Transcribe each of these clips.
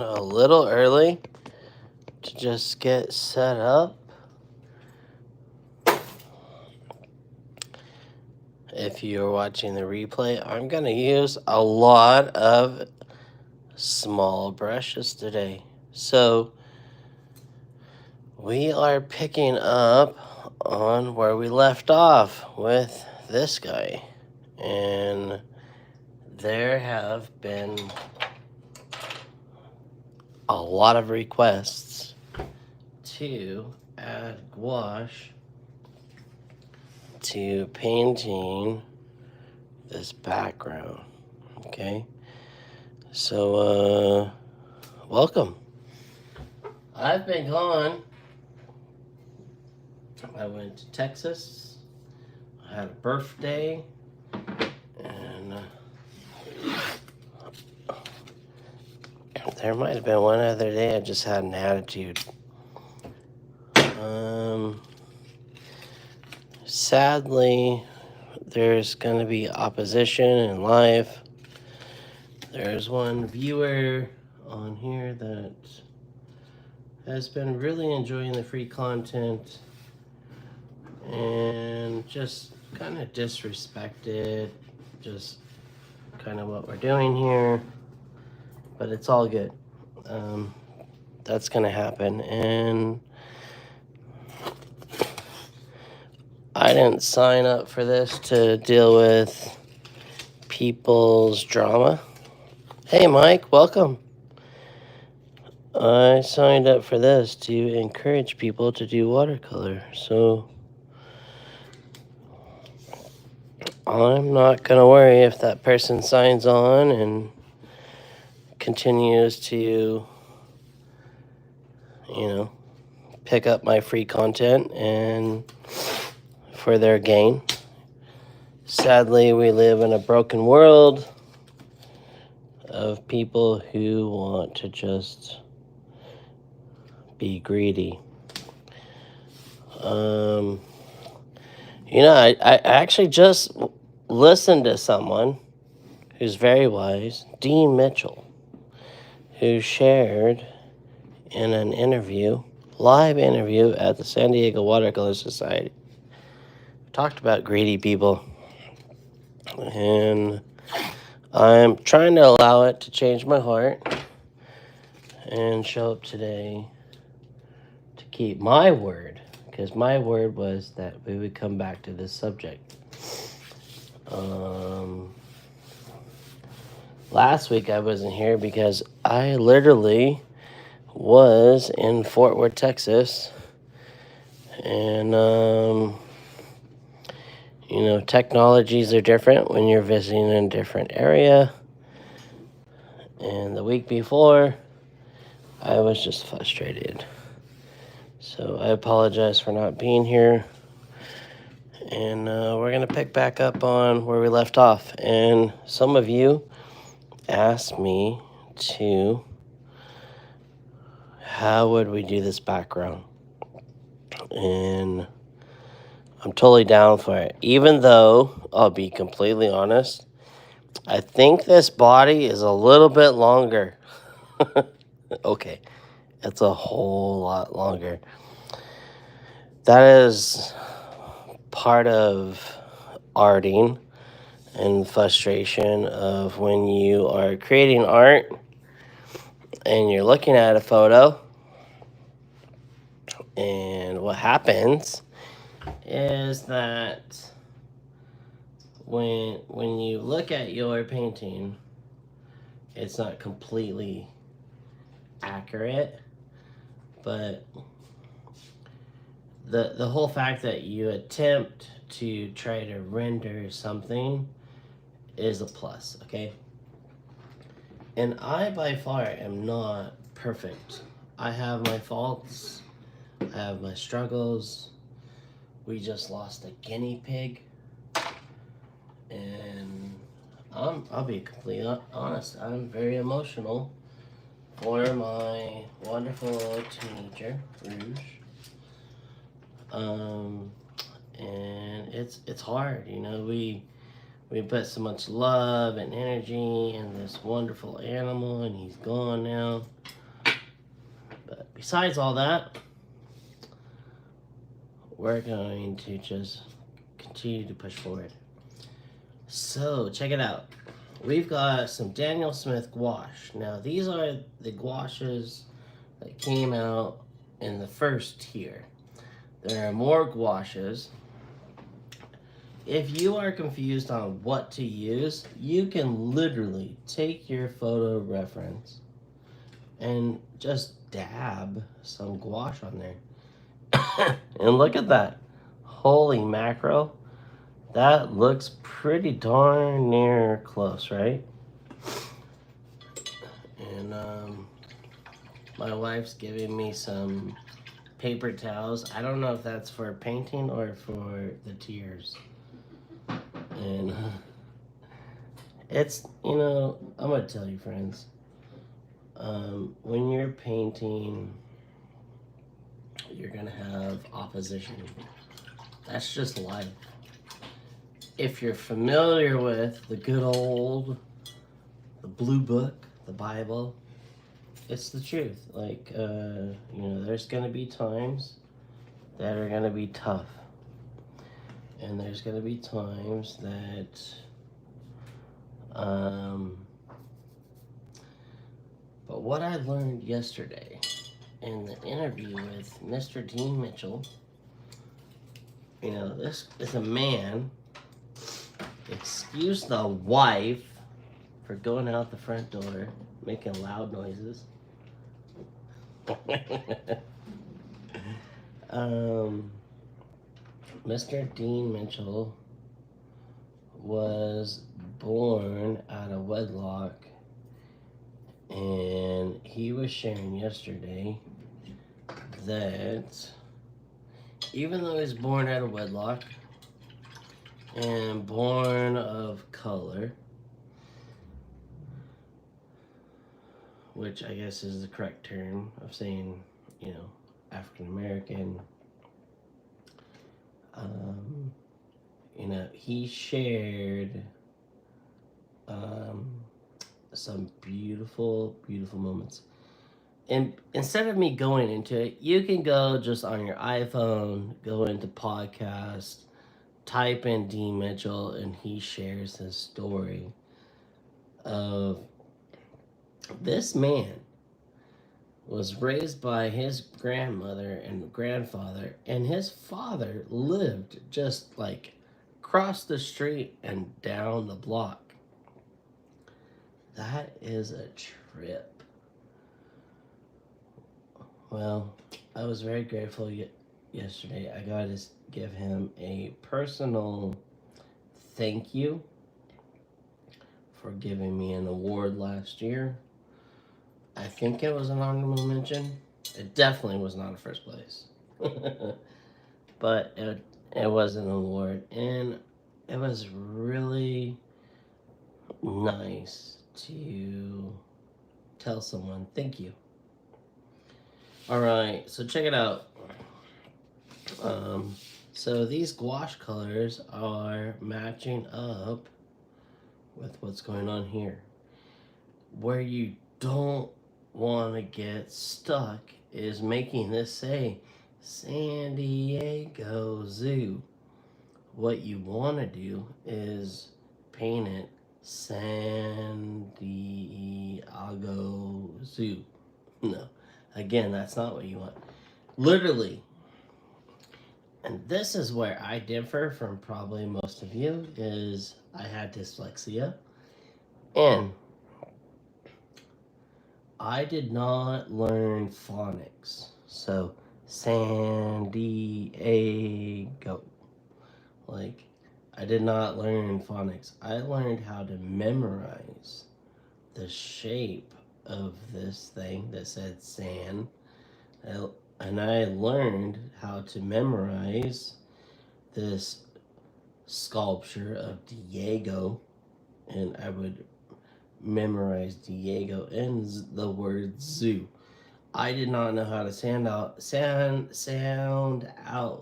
A little early to just get set up. If you're watching the replay, I'm going to use a lot of small brushes today. So we are picking up on where we left off with this guy. And there have been a lot of requests to add gouache to painting this background. Okay, so welcome. I've been gone. I went to Texas. I had a birthday, and there might have been one other day I just had an attitude. Sadly, there's going to be opposition in life. There's one viewer on here that has been really enjoying the free content and just kind of disrespected just kind of what we're doing here, but it's all good. That's going to happen, and I didn't sign up for this to deal with people's drama. Hey, Mike, welcome. I signed up for this to encourage people to do watercolor, so I'm not going to worry if that person signs on and continues to, pick up my free content and for their gain. Sadly, we live in a broken world of people who want to just be greedy. I actually just listened to someone who's very wise, Dean Mitchell, who shared in an live interview at the San Diego Watercolor Society. Talked about greedy people, and I'm trying to allow it to change my heart and show up today to keep my word, because my word was that we would come back to this subject. Last week I wasn't here because I literally was in Fort Worth, Texas, and technologies are different when you're visiting in a different area. And the week before, I was just frustrated. So I apologize for not being here. And we're going to pick back up on where we left off. And some of you asked me how would we do this background? And I'm totally down for it. Even though, I'll be completely honest, I think this body is a little bit longer. Okay, it's a whole lot longer. That is part of arting and frustration of when you are creating art and you're looking at a photo, and what happens is that when you look at your painting, it's not completely accurate, but the whole fact that you attempt to try to render something is a plus, okay? And I by far am not perfect. I have my faults, I have my struggles. We just lost a guinea pig, and I'll be completely honest, I'm very emotional for my wonderful teenager, Rouge. And it's hard, we We put so much love and energy in this wonderful animal, and he's gone now. But besides all that, we're going to just continue to push forward. So, check it out. We've got some Daniel Smith gouache. Now, these are the gouaches that came out in the first tier. There are more gouaches. If you are confused on what to use, you can literally take your photo reference and just dab some gouache on there. And look at that. Holy mackerel. That looks pretty darn near close, right? And my wife's giving me some paper towels. I don't know if that's for painting or for the tiers. And it's, I'm going to tell you, friends, when you're painting, you're going to have opposition. That's just life. If you're familiar with the good old, the blue book, the Bible, it's the truth. Like, there's going to be times that are going to be tough. And there's going to be times that, but what I learned yesterday in the interview with Mr. Dean Mitchell, this is a man. Excuse the wife for going out the front door, making loud noises. Mr. Dean Mitchell was born out of wedlock, and he was sharing yesterday that even though he's born out of wedlock and born of color, which I guess is the correct term of saying, African American, he shared some beautiful, beautiful moments. And instead of me going into it, you can go just on your iPhone, go into podcast, type in Dean Mitchell, and he shares his story of this man was raised by his grandmother and grandfather, and his father lived just like across the street and down the block. That is a trip. Well, I was very grateful yesterday. I got to give him a personal thank you for giving me an award last year. I think it was an honorable mention. It definitely was not a first place. But it was an award, and it was really nice to tell someone thank you. All right, so check it out. So these gouache colors are matching up with what's going on here. Where you don't want to get stuck is making this say San Diego Zoo. What you want to do is paint it San Diego Zoo. No, again, that's not what you want. Literally. And this is where I differ from probably most of you, is I had dyslexia, and I did not learn phonics. So San Diego, like, I did not learn phonics. I learned how to memorize the shape of this thing that said San, and I learned how to memorize this sculpture of Diego, and I would memorize Diego and the word zoo. I did not know how to sound out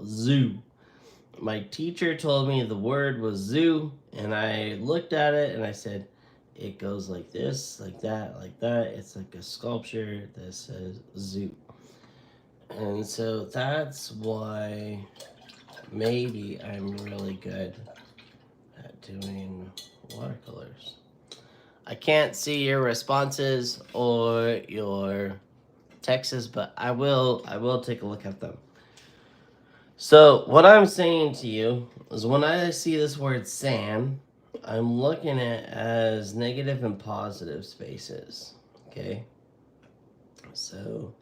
zoo. my teacher told me the word was zoo, and I looked at it and I said, it goes like this, like that, like that. It's like a sculpture that says zoo. And so that's why maybe I'm really good at doing watercolors. I can't see your responses or your texts, but I will take a look at them. So what I'm saying to you is when I see this word sand, I'm looking at it as negative and positive spaces. Okay? So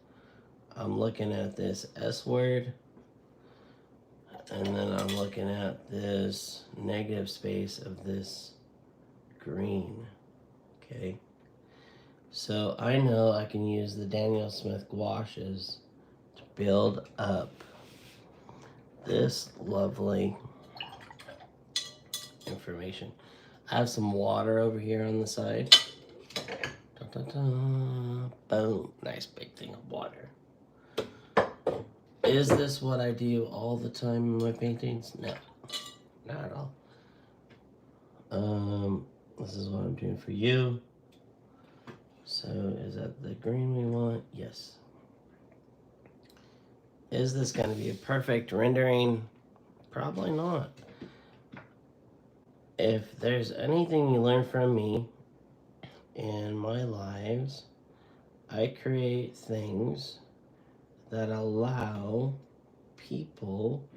I'm looking at this S word, and then I'm looking at this negative space of this green. Okay? So I know I can use the Daniel Smith gouaches to build up this lovely information. I have some water over here on the side. Da, da, da. Boom. Nice big thing of water. Is this what I do all the time in my paintings? No. Not at all. This is what I'm doing for you. So is that the green we want? Yes. Is this going to be a perfect rendering? Probably not. If there's anything you learn from me in my lives, I create things that allow people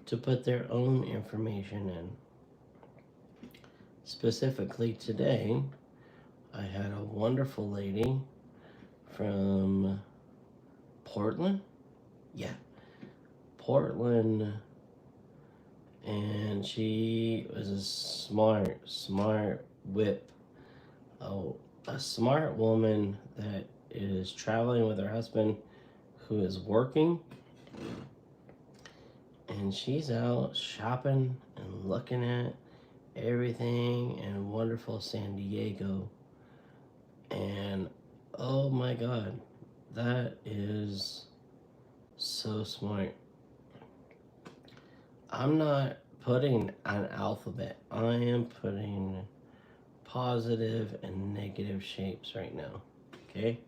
to put their own information in. Specifically today, I had a wonderful lady from Portland. Yeah, Portland. And she was a smart whip. Oh, a smart woman that is traveling with her husband who is working. And she's out shopping and looking at everything in wonderful San Diego. And oh my God, that is so smart. I'm not putting an alphabet. I am putting positive and negative shapes right now. Okay?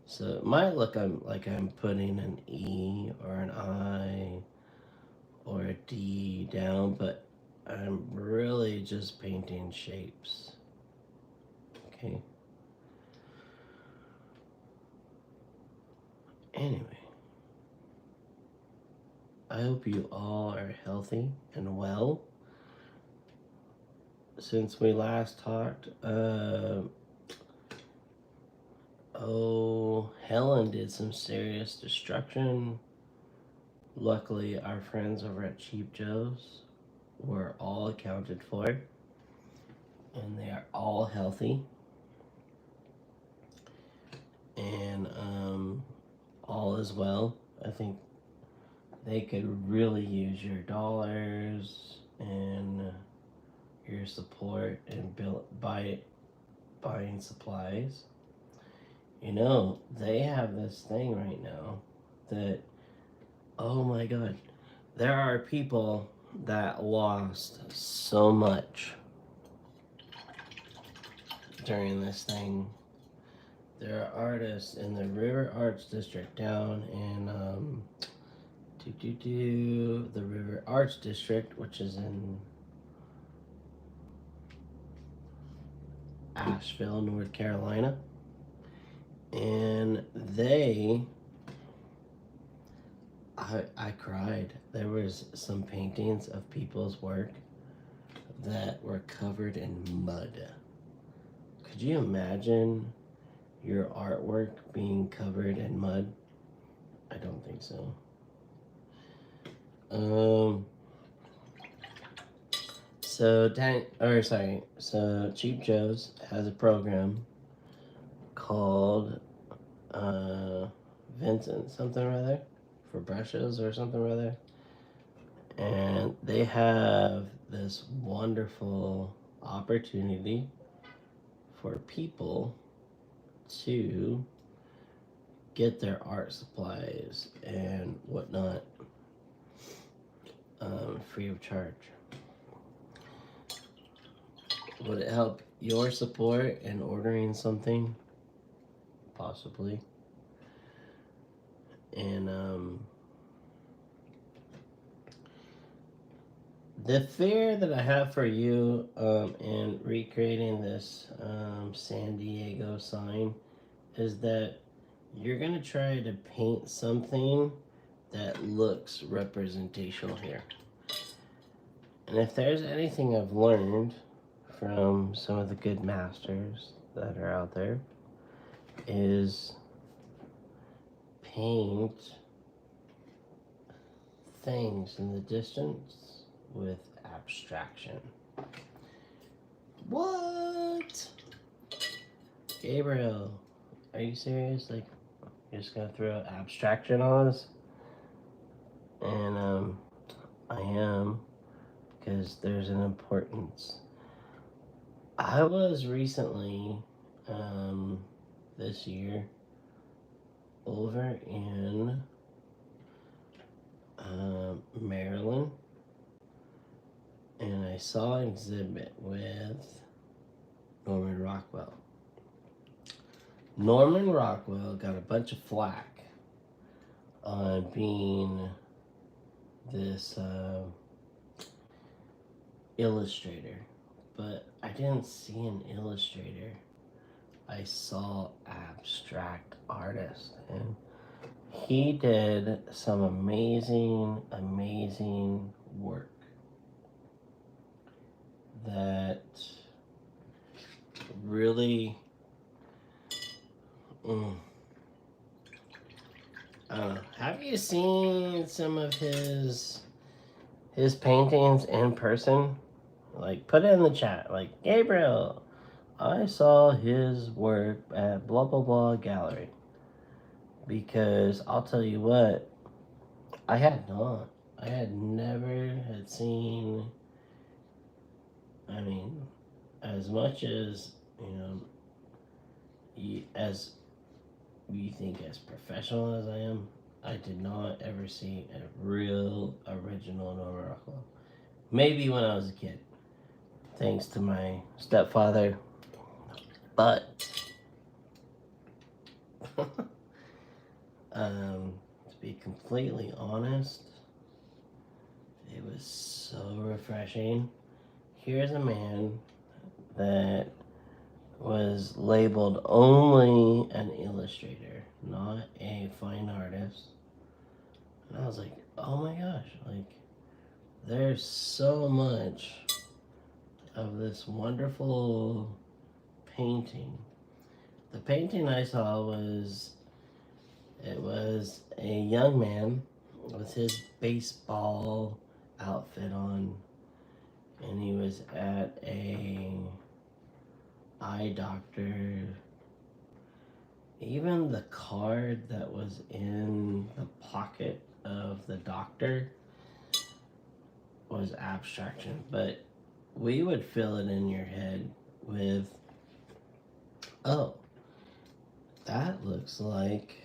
So it might look like I'm putting an E or an I or a D down, but I'm really just painting shapes. Okay? Anyway, I hope you all are healthy and well. Since we last talked, Helen did some serious destruction. Luckily, our friends over at Cheap Joe's were all accounted for, and they are all healthy. And all is well. I think they could really use your dollars and your support and buying supplies. You know, they have this thing right now that, oh my God, there are people that lost so much during this thing. There are artists in the River Arts District down in the River Arts District, which is in Asheville, North Carolina. And I cried. There was some paintings of people's work that were covered in mud. Could you imagine your artwork being covered in mud? I don't think so. So Cheap Joe's has a program called Vincent something or other for brushes or something or other. And they have this wonderful opportunity for people to get their art supplies and whatnot. free of charge. Would it help your support in ordering something? Possibly. And the fear that I have for you in recreating this San Diego sign is that you're going to try to paint something that looks representational here. And if there's anything I've learned from some of the good masters that are out there, is paint things in the distance with abstraction. What? Gabriel, are you serious? Like, you're just gonna throw abstraction on us? And I am, because there's an importance. I was recently, this year, over in Maryland, and I saw an exhibit with Norman Rockwell. Norman Rockwell got a bunch of flack on being this illustrator, but I didn't see an illustrator. I saw abstract artist, and he did some amazing work that really, I don't know. Have you seen some of his paintings in person? Like, put it in the chat. Like, Gabriel, I saw his work at blah blah blah gallery. Because I'll tell you what, I had not. I had never had seen, I mean, as much as, as you think as professional as I am, I did not ever see a real original Norman Rockwell. Maybe when I was a kid, thanks to my stepfather, but to be completely honest, it was so refreshing. Here's a man that was labeled only an illustrator, not a fine artist. And I was like, oh my gosh, like, there's so much of this wonderful painting. The painting I saw was a young man with his baseball outfit on, and he was at a eye doctor. Even the card that was in the pocket of the doctor was abstraction, but we would fill it in your head with, oh, that looks like,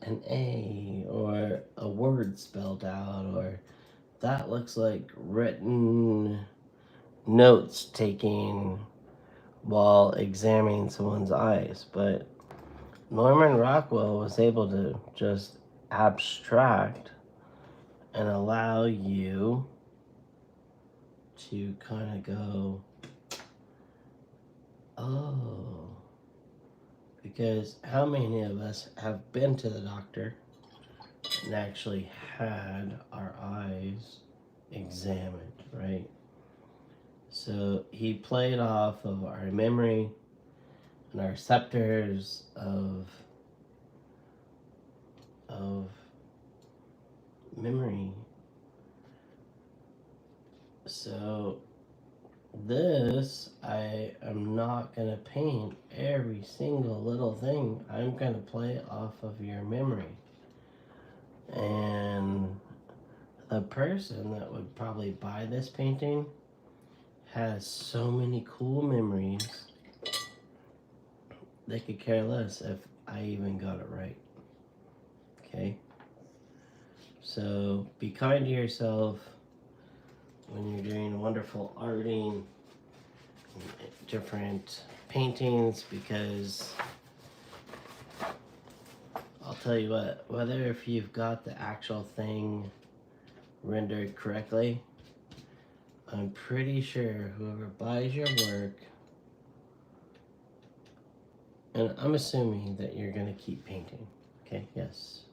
an A, or a word spelled out, or that looks like written notes taking while examining someone's eyes. But Norman Rockwell was able to just abstract and allow you to kind of go, oh, because how many of us have been to the doctor and actually had our eyes examined, right? So he played off of our memory and our receptors of memory. So this, I am not going to paint every single little thing. I'm going to play off of your memory. And the person that would probably buy this painting has so many cool memories, they could care less if I even got it right. Okay? So be kind to yourself when you're doing wonderful arting, different paintings, because I'll tell you what, whether if you've got the actual thing rendered correctly, I'm pretty sure whoever buys your work, and I'm assuming that you're going to keep painting, okay? Yes.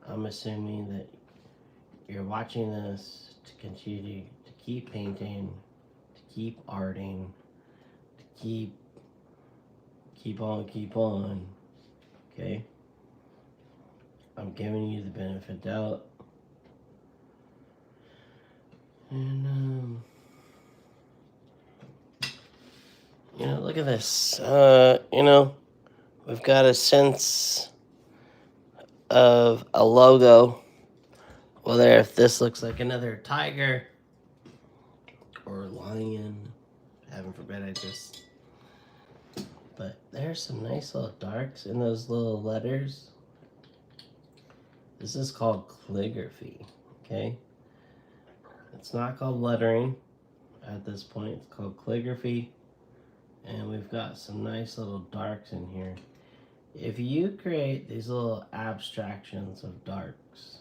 I'm assuming that you're watching this to continue to keep painting, to keep arting, to keep on, okay? I'm giving you the benefit of doubt. And, you know, look at this. You know, we've got a sense of a logo. Whether if this looks like another tiger or lion, heaven forbid I just... But there's some nice little darks in those little letters. This is called calligraphy, okay? It's not called lettering at this point. It's called calligraphy. And we've got some nice little darks in here. If you create these little abstractions of darks,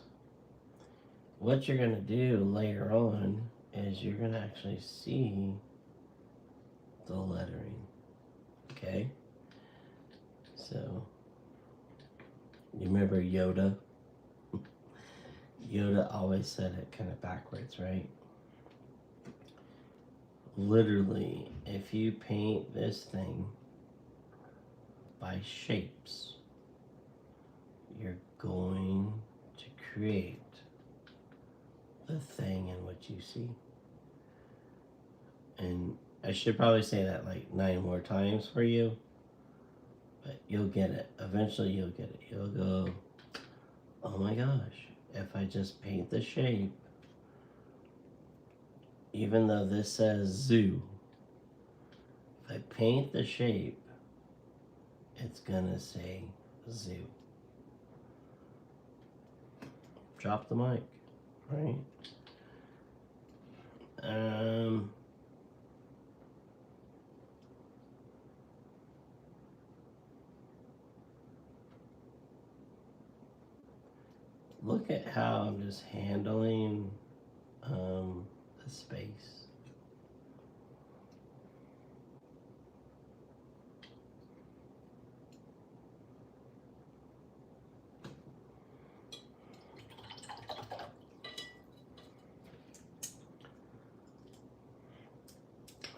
what you're going to do later on is you're going to actually see the lettering, okay? So, you remember Yoda? Yoda always said it kind of backwards, right? Literally, if you paint this thing by shapes, you're going to create the thing in which you see. And I should probably say that like 9 more times for you, but you'll get it. Eventually you'll get it. You'll go, oh my gosh, if I just paint the shape, even though this says zoo, if I paint the shape, it's gonna say zoo. Drop the mic, right? Look at how I'm just handling the space.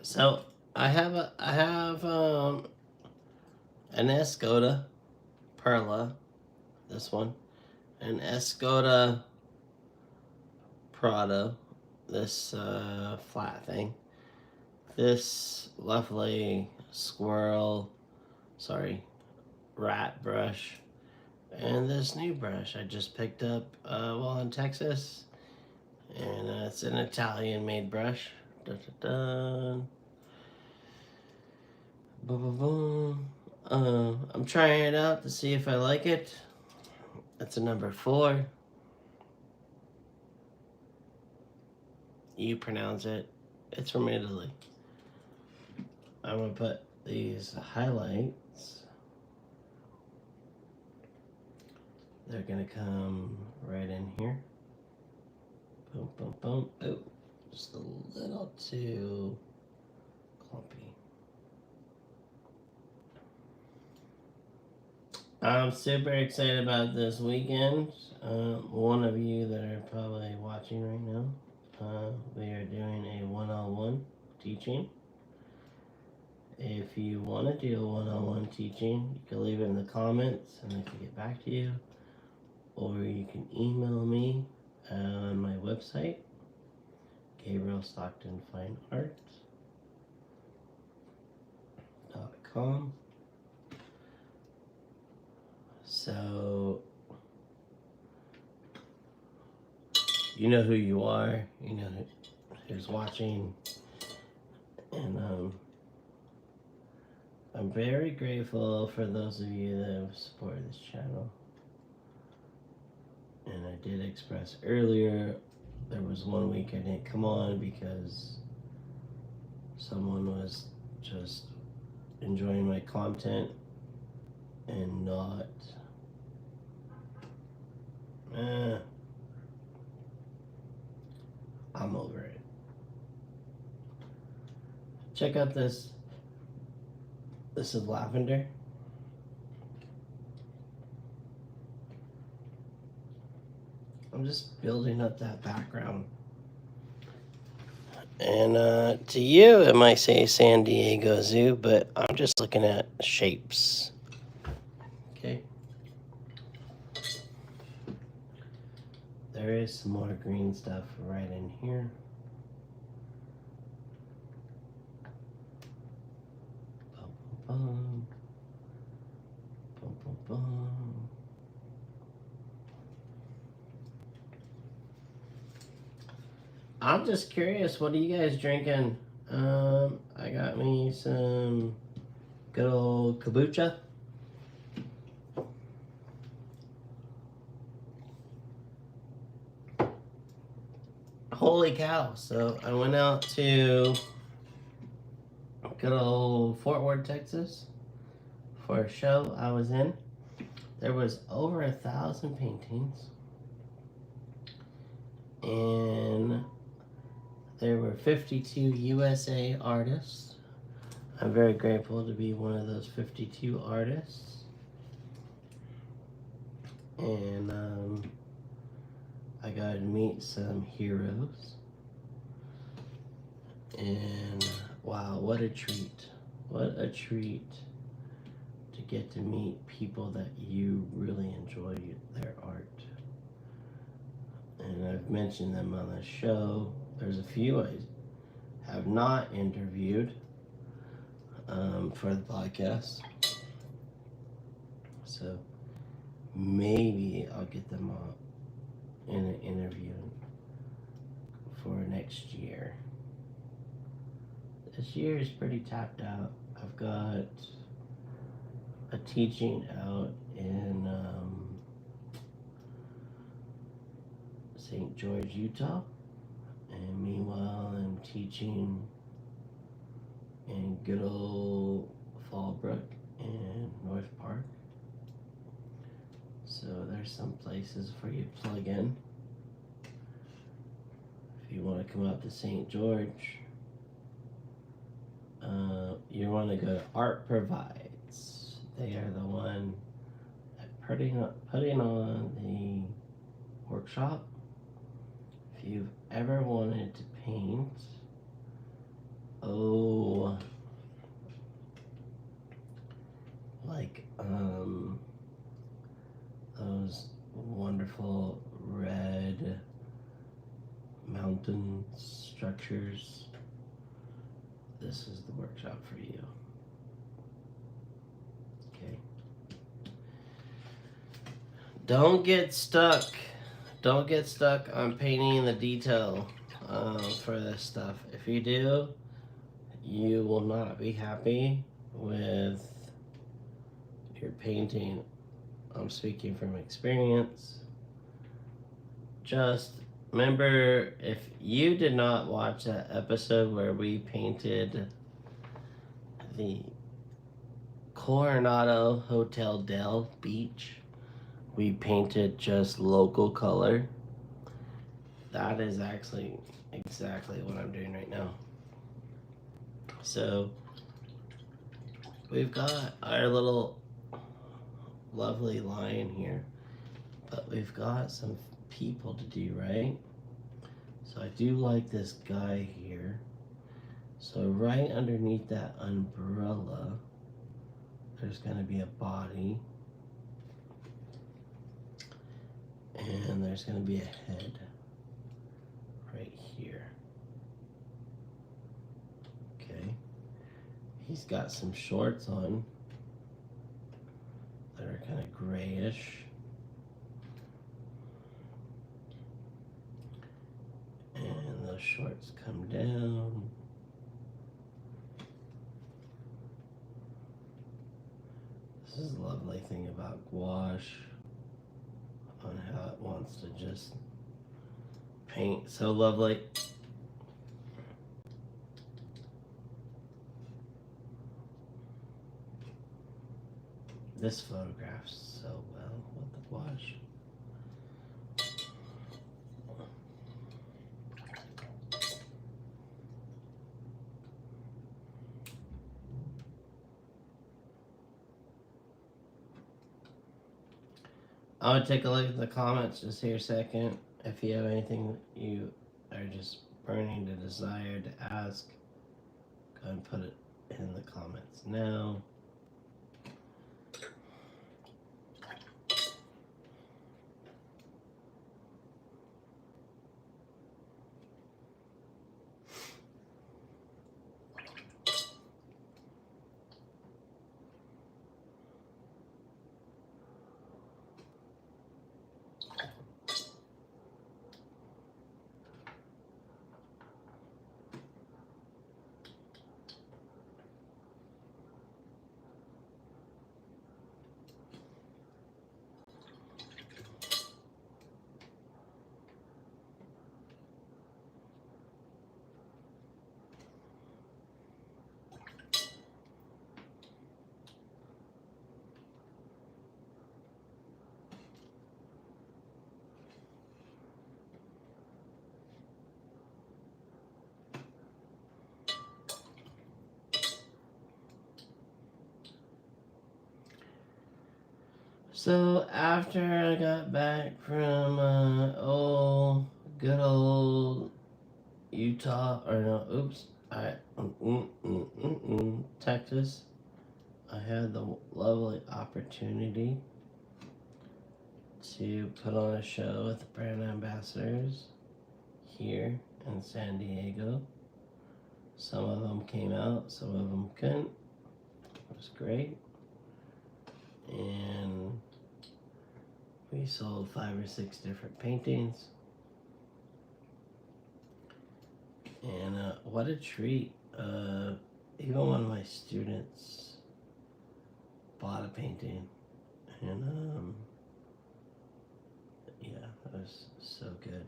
So I have an Escoda Perla, this one, an Escoda Prado, this flat thing, this lovely rat brush, and this new brush I just picked up while in Texas, and it's an Italian made brush. Dun, dun, dun. Boom, boom, boom. I'm trying it out to see if I like it. It's a number 4. You pronounce it. It's from Italy. I'm gonna put these highlights. They're gonna come right in here. Boom, boom, boom. Oh, just a little too clumpy. I'm super excited about this weekend. One of you that are probably watching right now, we are doing a one-on-one teaching. If you want to do a one-on-one teaching, you can leave it in the comments and I can get back to you. Or you can email me on my website, Gabriel Stockton Fine Art.com. So, you know who you are, you know who's watching, and I'm very grateful for those of you that have supported this channel. And I did express earlier, there was 1 week I didn't come on because someone was just enjoying my content and not I'm over it. Check out this. This is lavender. I'm just building up that background. And to you, it might say San Diego Zoo, but I'm just looking at shapes. Okay. There is some more green stuff right in here. Bum, bum, bum, bum, bum. I'm just curious, what are you guys drinking? I got me some good old kombucha. Holy cow. So I went out to good old Fort Worth, Texas for a show I was in. There was over 1,000 paintings. And there were 52 USA artists. I'm very grateful to be one of those 52 artists. And I got to meet some heroes. And wow, what a treat. What a treat to get to meet people that you really enjoy their art. And I've mentioned them on the show. There's a few I have not interviewed for the podcast. So maybe I'll get them on in an interview for next year. This year is pretty tapped out. I've got a teaching out in St. George, Utah. And meanwhile, I'm teaching in good old Fallbrook and North Park. So there's some places for you to plug in. If you want to come up to St. George, you want to go to Art Provides. They are the one putting on the workshop. If you've ever wanted to paint, like those wonderful red mountain structures, this is the workshop for you. Okay. Don't get stuck. Don't get stuck on painting the detail for this stuff. If you do, you will not be happy with your painting. I'm speaking from experience. Just remember, if you did not watch that episode where we painted the Coronado Hotel Del Beach, we painted just local color. That is actually exactly what I'm doing right now. So we've got our little lovely lion here, but we've got some people to do, right? So I do like this guy here. So right underneath that umbrella, there's going to be a body. And there's going to be a head right here. Okay. He's got some shorts on that are kind of grayish. And those shorts come down. This is the lovely thing about gouache. on how it wants to just paint so lovely. This photographs so well with the wash. I would take a look at the comments just here a second. If you have anything you are just burning the desire to ask, go ahead and put it in the comments now. So after I got back from good old Utah, or no, oops, Texas, I had the lovely opportunity to put on a show with the brand ambassadors here in San Diego. Some of them came out, some of them couldn't. It was great. And we sold 5 or 6 different paintings. And what a treat. Even one of my students bought a painting. And yeah, that was so good.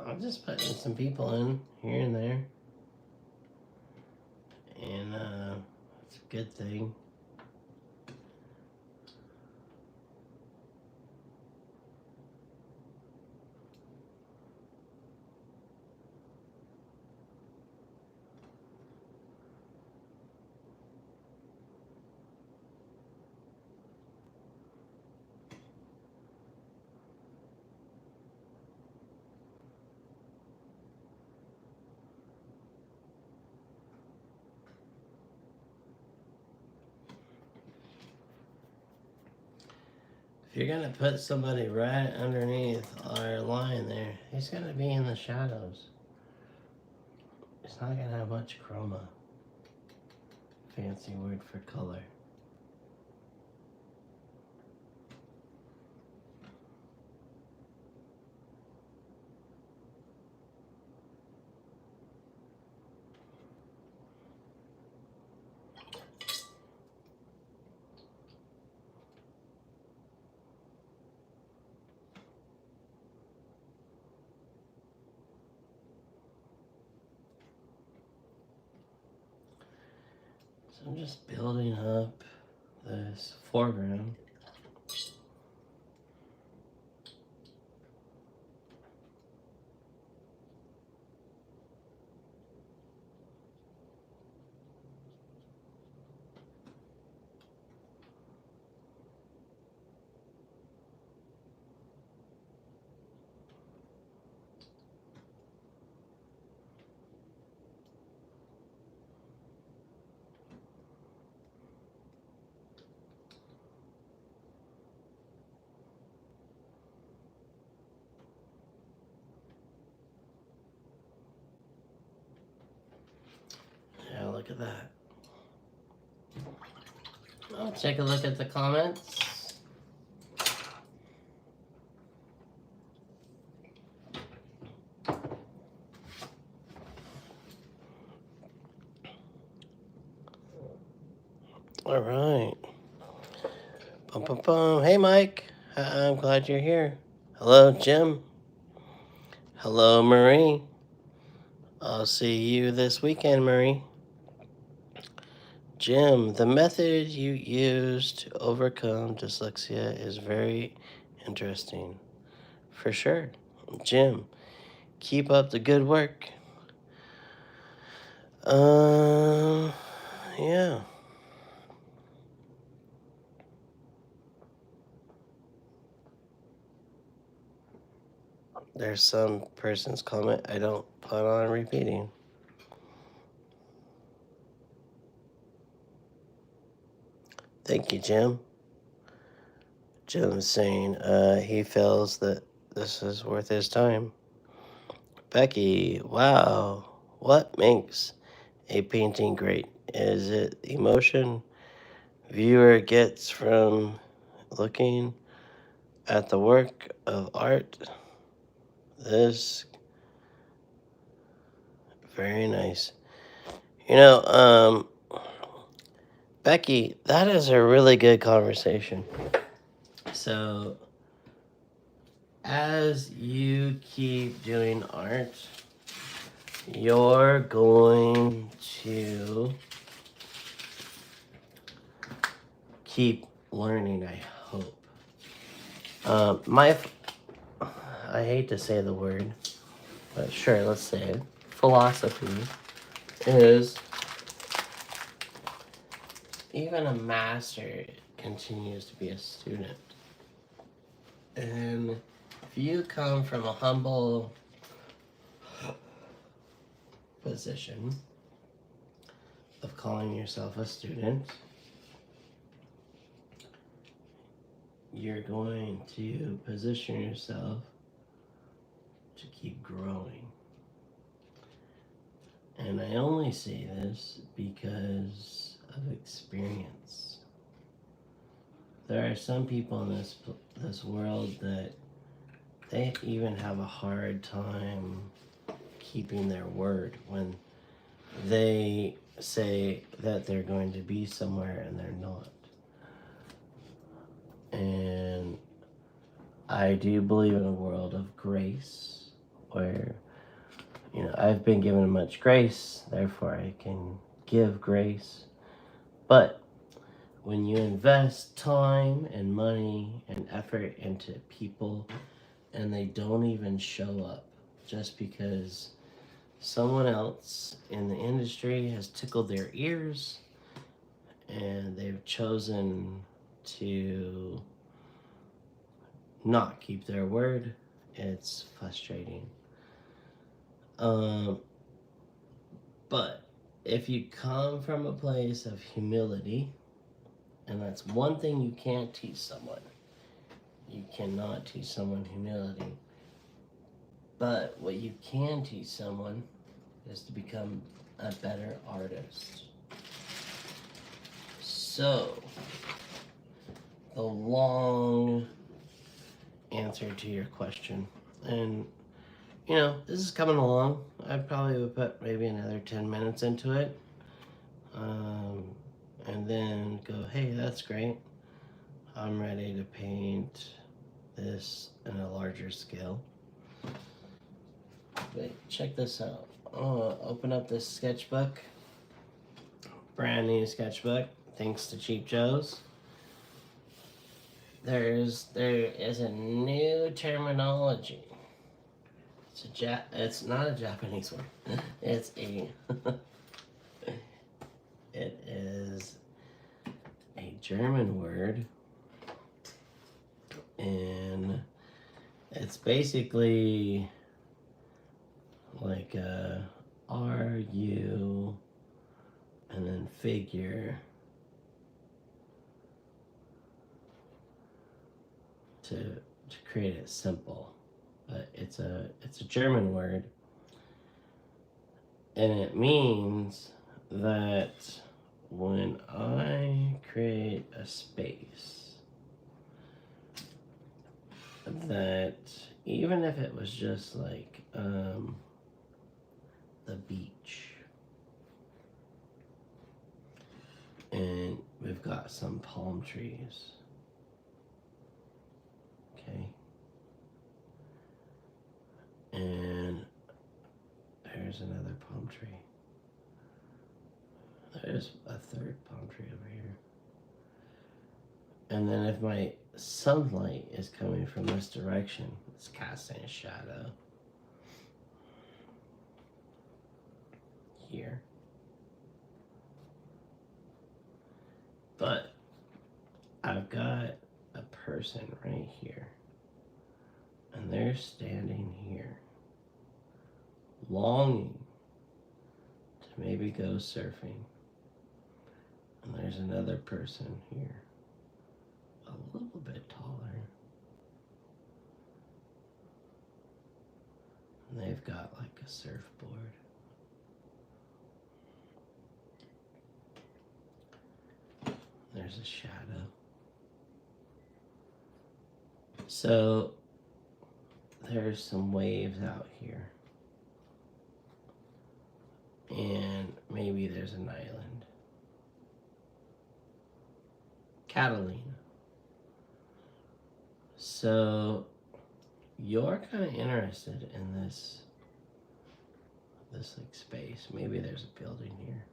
I'm just putting some people in here and there. And it's a good thing. If you're gonna put somebody right underneath our line there, he's gonna be in the shadows. It's not gonna have much chroma. Fancy word for color. So I'm just building up this foreground. Yeah, look at that. I'll take a look at the comments. All right. Bum, bum, bum. Hey, Mike. I'm glad you're here. Hello, Jim. Hello, Marie. I'll see you this weekend, Marie. Jim, the method you use to overcome dyslexia is very interesting. For sure. Jim, keep up the good work. Yeah. There's some person's comment I don't plan on repeating. Thank you, Jim. Jim's saying he feels that this is worth his time. Becky, wow. What makes a painting great? Is it the emotion viewer gets from looking at the work of art? This very nice. You know, Becky, that is a really good conversation. So, as you keep doing art, you're going to keep learning, I hope. I hate to say the word, but sure, let's say it. Philosophy is even a master continues to be a student. And if you come from a humble position of calling yourself a student, you're going to position yourself to keep growing. And I only say this because of experience. There are some people in this world that they even have a hard time keeping their word when they say that they're going to be somewhere and they're not. And I do believe in a world of grace where, I've been given much grace, therefore I can give grace. But when you invest time and money and effort into people and they don't even show up just because someone else in the industry has tickled their ears and they've chosen to not keep their word, it's frustrating. But if you come from a place of humility, and that's one thing you can't teach someone. You cannot teach someone humility. But what you can teach someone is to become a better artist. So, the long answer to your question. And, this is coming along. I probably would put maybe another 10 minutes into it. And then go, hey, that's great. I'm ready to paint this in a larger scale. Wait, check this out. Open up this sketchbook. Brand new sketchbook, thanks to Cheap Joe's. There is a new terminology. It's not a Japanese word. It's a it is a German word, and it's basically like a RU and then figure to create it simple. But it's a German word, and it means that when I create even if it was just like the beach, and we've got some palm trees. Okay. And there's another palm tree. There's a third palm tree over here. And then if my sunlight is coming from this direction, it's casting a shadow here. But I've got a person right here, and they're standing here, longing to maybe go surfing. And there's another person here, a little bit taller. And they've got like a surfboard. There's a shadow. So there's some waves out here. And maybe there's an island. Catalina. So you're kind of interested in this like space. Maybe there's a building here.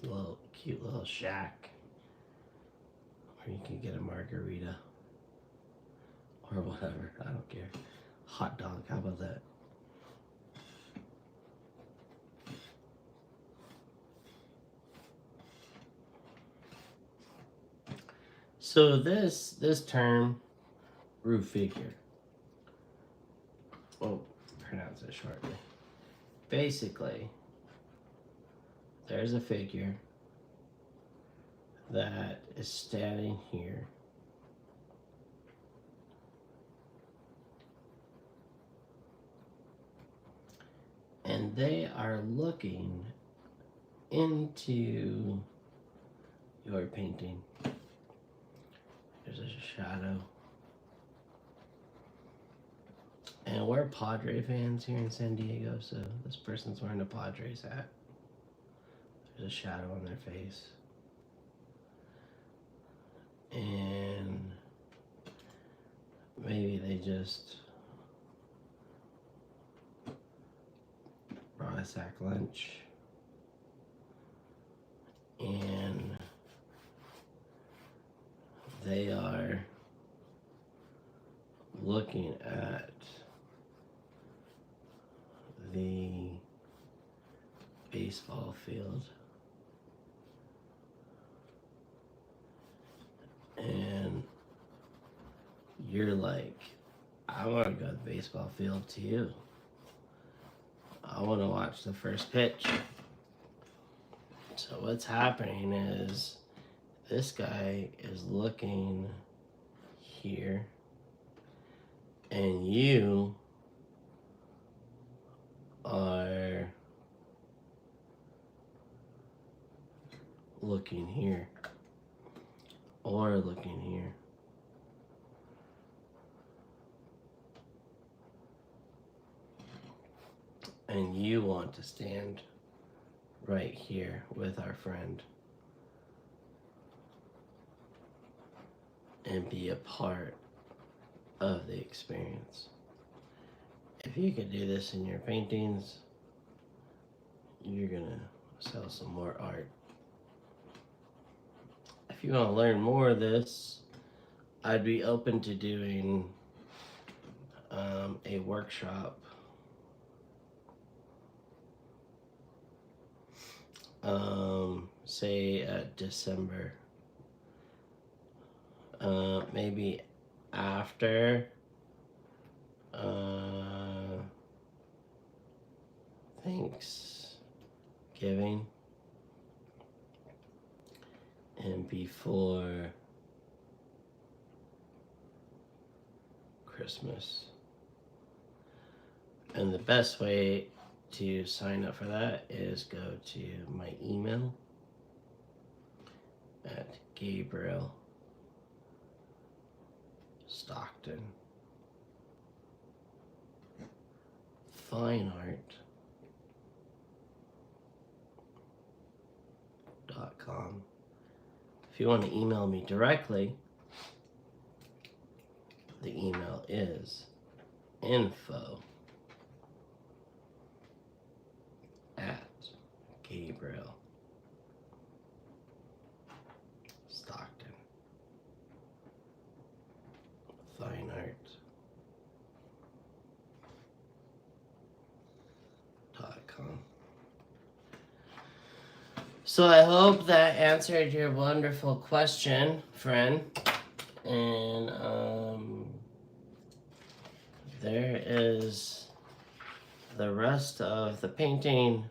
Little cute little shack where you can get a margarita or whatever. I don't care. Hot dog. How about that? So this term, roof figure. Well, pronounce it shortly. Basically, there's a figure that is standing here. And they are looking into your painting. There's a shadow. And we're Padre fans here in San Diego, so this person's wearing a Padres hat. There's a shadow on their face. And maybe they just brought a sack lunch. And they are looking at the baseball field. And you're like, I want to go to the baseball field too. I want to watch the first pitch. So what's happening is this guy is looking here, and you are looking here, or looking here. And you want to stand right here with our friend and be a part of the experience. If you could do this in your paintings, you're gonna sell some more art. If you want to learn more of this, I'd be open to doing a workshop. Say December. Maybe after Thanksgiving and before Christmas. And the best way to sign up for that is go to my email at Gabriel Stockton fineart.com. If you want to email me directly, the email is info@Gabriel Stockton fineart.com. So I hope that answered your wonderful question, friend. And there is the rest of the painting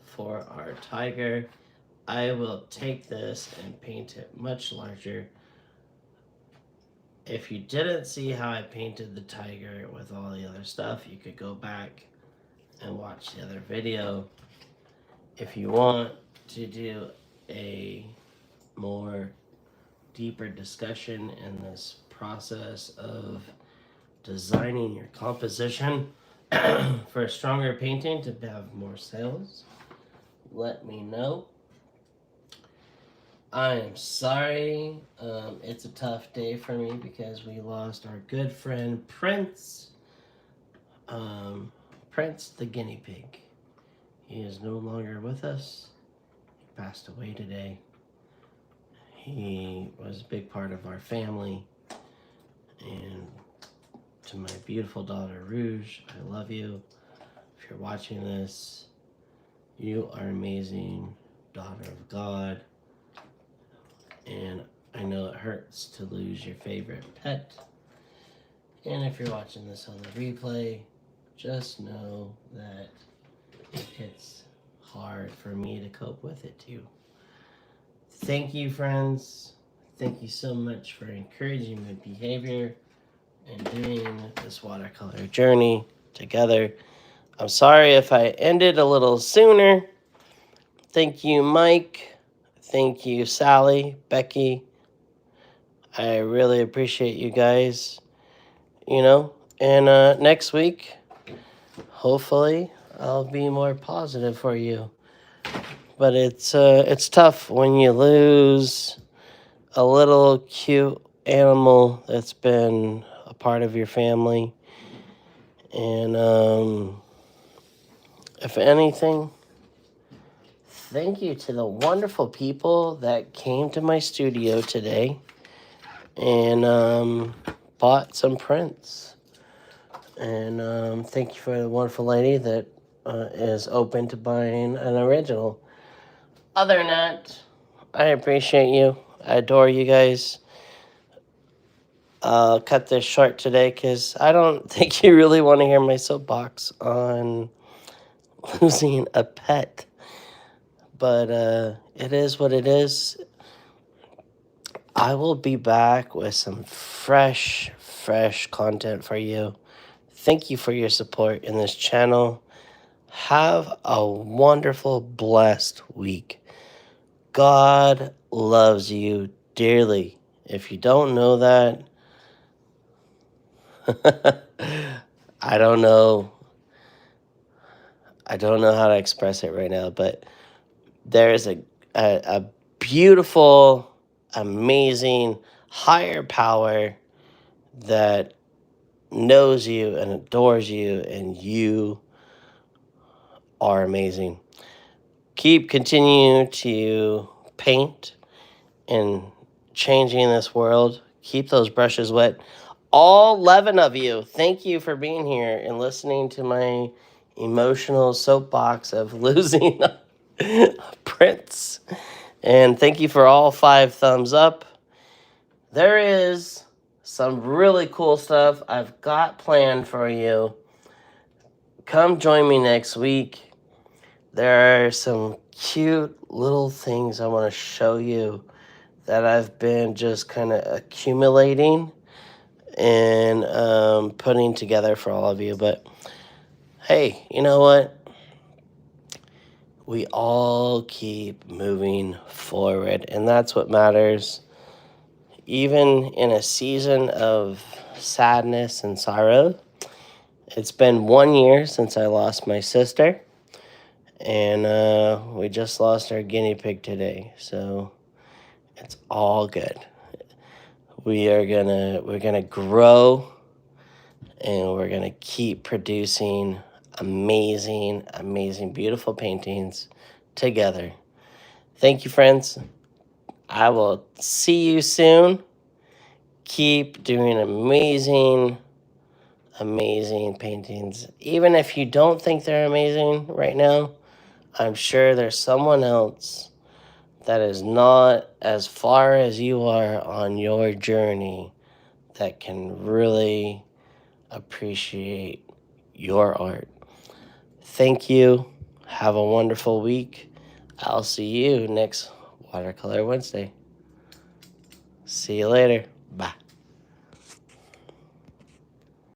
for our tiger. I will take this and paint it much larger. If you didn't see how I painted the tiger with all the other stuff, you could go back and watch the other video. If you want to do a more deeper discussion in this process of designing your composition for a stronger painting to have more sales, let me know. I am sorry. It's a tough day for me because we lost our good friend Prince. Prince the guinea pig. He is no longer with us. He passed away today. He was a big part of our family. And to my beautiful daughter Rouge, I love you. If you're watching this, you are amazing, daughter of God. And I know it hurts to lose your favorite pet. And if you're watching this on the replay, just know that it's hard for me to cope with it too. Thank you, friends. Thank you so much for encouraging my behavior and doing this watercolor journey together. I'm sorry if I ended a little sooner. Thank you, Mike. Thank you, Sally, Becky. I really appreciate you guys. And next week, hopefully, I'll be more positive for you. But it's tough when you lose a little cute animal that's been a part of your family. And if anything, thank you to the wonderful people that came to my studio today and bought some prints. And thank you for the wonderful lady that is open to buying an original. Other than that, I appreciate you. I adore you guys. I'll cut this short today because I don't think you really want to hear my soapbox on losing a pet. But it is what it is. I will be back with some fresh content for you. Thank you for your support in this channel. Have a wonderful, blessed week. God loves you dearly. If you don't know that, I don't know how to express it right now, but there is a beautiful, amazing, higher power that knows you and adores you, and you are amazing. Continue to paint and changing this world. Keep those brushes wet. All 11 of you, thank you for being here and listening to my emotional soapbox of losing prints. And thank you for all 5 thumbs up. There is some really cool stuff I've got planned for you. Come join me next week. There are some cute little things I want to show you that I've been just kind of accumulating and putting together for all of you. But hey, you know what? we all keep moving forward, and that's what matters. Even in a season of sadness and sorrow, it's been 1 year since I lost my sister, and we just lost our guinea pig today, so it's all good. We're gonna grow, and we're gonna keep producing amazing, beautiful paintings together. Thank you, friends. I will see you soon. Keep doing amazing paintings. Even if you don't think they're amazing right now, I'm sure there's someone else that is not as far as you are on your journey that can really appreciate your art. Thank you. Have a wonderful week. I'll see you next Watercolor Wednesday. See you later. Bye.